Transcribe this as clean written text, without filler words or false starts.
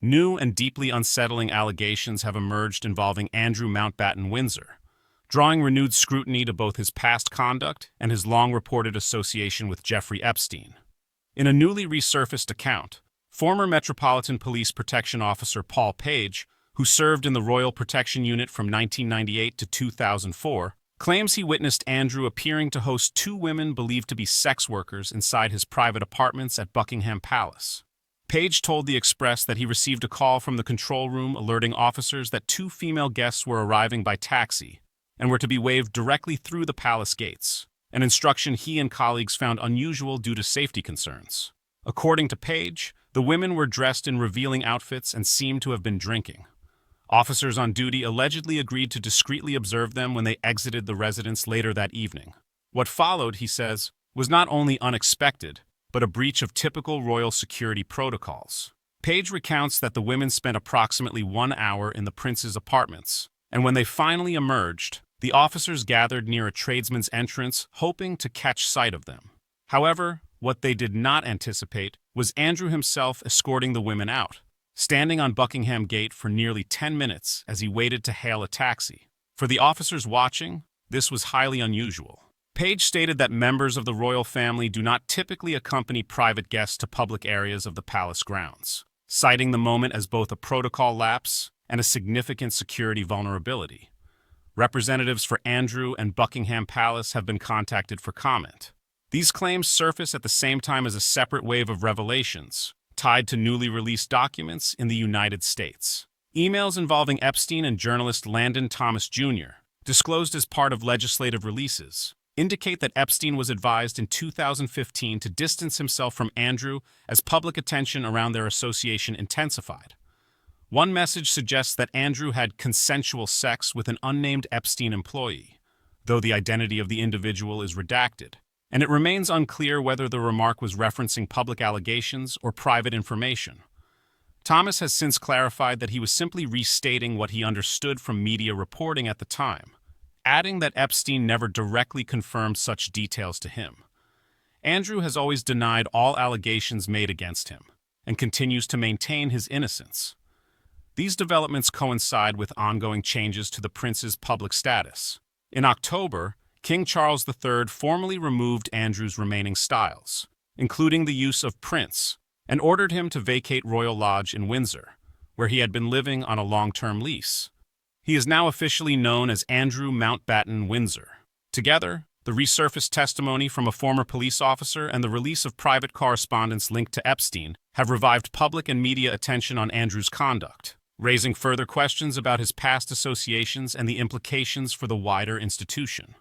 New and deeply unsettling allegations have emerged involving Andrew Mountbatten-Windsor, drawing renewed scrutiny to both his past conduct and his long-reported association with Jeffrey Epstein. In a newly resurfaced account, former Metropolitan Police Protection Officer Paul Page, who served in the Royal Protection Unit from 1998 to 2004, claims he witnessed Andrew appearing to host two women believed to be sex workers inside his private apartments at Buckingham Palace. Page told the Express that he received a call from the control room alerting officers that two female guests were arriving by taxi and were to be waved directly through the palace gates, an instruction he and colleagues found unusual due to safety concerns. According to Page, the women were dressed in revealing outfits and seemed to have been drinking. Officers on duty allegedly agreed to discreetly observe them when they exited the residence later that evening. What followed, he says, was not only unexpected, but a breach of typical royal security protocols. Page recounts that the women spent approximately 1 hour in the prince's apartments, and when they finally emerged, the officers gathered near a tradesman's entrance, hoping to catch sight of them. However, what they did not anticipate was Andrew himself escorting the women out, standing on Buckingham Gate for nearly 10 minutes as he waited to hail a taxi. For the officers watching, this was highly unusual. Page stated that members of the royal family do not typically accompany private guests to public areas of the palace grounds, citing the moment as both a protocol lapse and a significant security vulnerability. Representatives for Andrew and Buckingham Palace have been contacted for comment. These claims surface at the same time as a separate wave of revelations tied to newly released documents in the United States. Emails involving Epstein and journalist Landon Thomas Jr., disclosed as part of legislative releases, indicate that Epstein was advised in 2015 to distance himself from Andrew as public attention around their association intensified. One message suggests that Andrew had consensual sex with an unnamed Epstein employee, though the identity of the individual is redacted, and it remains unclear whether the remark was referencing public allegations or private information. Thomas has since clarified that he was simply restating what he understood from media reporting at the time, adding that Epstein never directly confirmed such details to him. Andrew has always denied all allegations made against him and continues to maintain his innocence. These developments coincide with ongoing changes to the prince's public status. In October, King Charles III formally removed Andrew's remaining styles, including the use of Prince, and ordered him to vacate Royal Lodge in Windsor, where he had been living on a long-term lease. He is now officially known as Andrew Mountbatten-Windsor. Together, the resurfaced testimony from a former police officer and the release of private correspondence linked to Epstein have revived public and media attention on Andrew's conduct, raising further questions about his past associations and the implications for the wider institution.